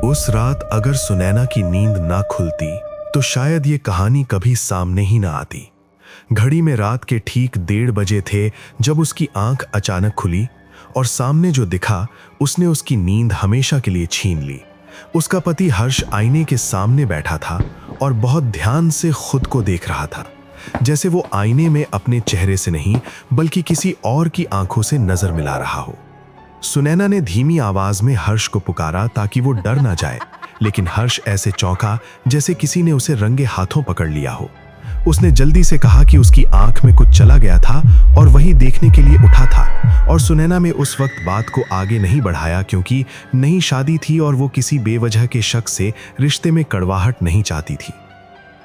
उस रात अगर सुनैना की नींद ना खुलती तो शायद ये कहानी कभी सामने ही ना आती। घड़ी में रात के ठीक 1:30 बजे थे जब उसकी आंख अचानक खुली और सामने जो दिखा उसने उसकी नींद हमेशा के लिए छीन ली। उसका पति हर्ष आईने के सामने बैठा था और बहुत ध्यान से खुद को देख रहा था, जैसे वो आईने में अपने चेहरे से नहीं बल्कि किसी और की आंखों से नजर मिला रहा हो। सुनैना ने धीमी आवाज में हर्ष को पुकारा ताकि वो डर ना जाए, लेकिन हर्ष ऐसे चौंका जैसे किसी ने उसे रंगे हाथों पकड़ लिया हो। उसने जल्दी से कहा कि उसकी आंख में कुछ चला गया था और वही देखने के लिए उठा था। और सुनैना में उस वक्त बात को आगे नहीं बढ़ाया क्योंकि नई शादी थी और वो किसी बेवजह के शक से रिश्ते में कड़वाहट नहीं चाहती थी।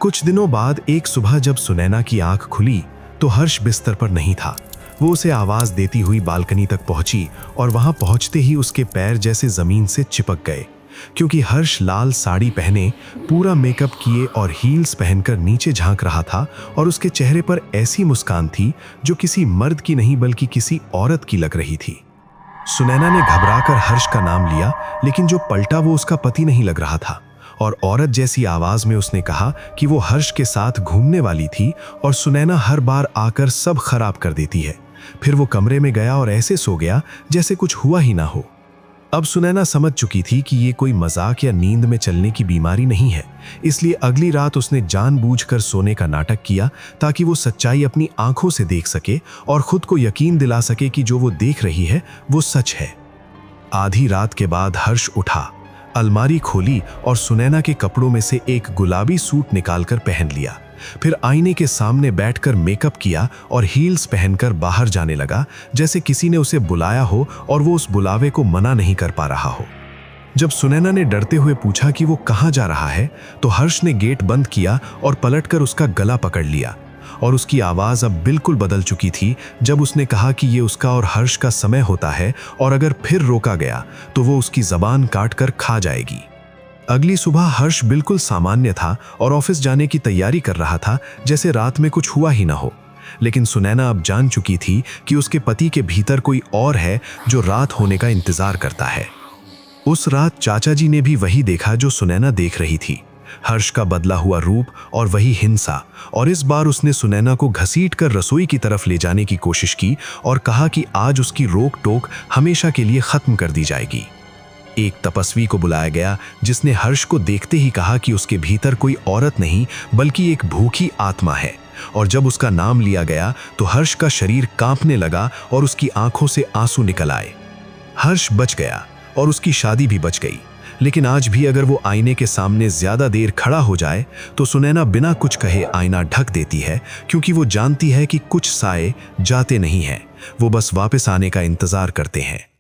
कुछ दिनों बाद एक सुबह जब सुनैना की आंख खुली तो हर्ष बिस्तर पर नहीं था। वो उसे आवाज देती हुई बालकनी तक पहुंची और वहां पहुंचते ही उसके पैर जैसे जमीन से चिपक गए, क्योंकि हर्ष लाल साड़ी पहने, पूरा मेकअप किए और हील्स पहनकर नीचे झांक रहा था और उसके चेहरे पर ऐसी मुस्कान थी जो किसी मर्द की नहीं बल्कि किसी औरत की लग रही थी। सुनैना ने घबराकर हर्ष का नाम लिया, लेकिन जो पलटा वो उसका पति नहीं लग रहा था और औरत जैसी आवाज में उसने कहा कि वो हर्ष के साथ घूमने वाली थी और सुनैना हर बार आकर सब खराब कर देती है। फिर वो कमरे में गया और ऐसे सो गया जैसे कुछ हुआ ही ना हो। अब सुनैना समझ चुकी थी कि ये कोई मजाक या नींद में चलने की बीमारी नहीं है, इसलिए अगली रात उसने जानबूझकर सोने का नाटक किया ताकि वो सच्चाई अपनी आंखों से देख सके और खुद को यकीन दिला सके कि जो वो देख रही है वो सच है। आधी रात के बाद हर्ष उठा, अलमारी खोली और सुनैना के कपड़ों में से एक गुलाबी सूट निकालकर पहन लिया। फिर आईने के सामने बैठकर मेकअप किया और हील्स पहनकर बाहर जाने लगा, जैसे किसी ने उसे बुलाया हो और वो उस बुलावे को मना नहीं कर पा रहा हो। जब सुनैना ने डरते हुए पूछा कि वो कहाँ जा रहा है तो हर्ष ने गेट बंद किया और पलटकर उसका गला पकड़ लिया और उसकी आवाज अब बिल्कुल बदल चुकी थी जब उसने कहा कि ये उसका और हर्ष का समय होता है और अगर फिर रोका गया तो वो उसकी जबान काट कर खा जाएगी। अगली सुबह हर्ष बिल्कुल सामान्य था और ऑफिस जाने की तैयारी कर रहा था जैसे रात में कुछ हुआ ही ना हो। लेकिन सुनैना अब जान चुकी थी कि उसके पति के भीतर कोई और है जो रात होने का इंतजार करता है। उस रात चाचा जी ने भी वही देखा जो सुनैना देख रही थी, हर्ष का बदला हुआ रूप और वही हिंसा। और इस बार उसने सुनैना को घसीटकर रसोई की तरफ ले जाने की कोशिश की और कहा कि आज उसकी रोक टोक हमेशा के लिए खत्म कर दी जाएगी। एक तपस्वी को बुलाया गया जिसने हर्ष को देखते ही कहा कि उसके भीतर कोई औरत नहीं बल्कि एक भूखी आत्मा है। और जब उसका नाम लिया गया तो हर्ष का शरीर कांपने लगा और उसकी आंखों से आंसू निकल आए। हर्ष बच गया और उसकी शादी भी बच गई। लेकिन आज भी अगर वो आईने के सामने ज्यादा देर खड़ा हो जाए तो सुनैना बिना कुछ कहे आईना ढक देती है, क्योंकि वो जानती है कि कुछ साए जाते नहीं हैं, वो बस वापस आने का इंतजार करते हैं।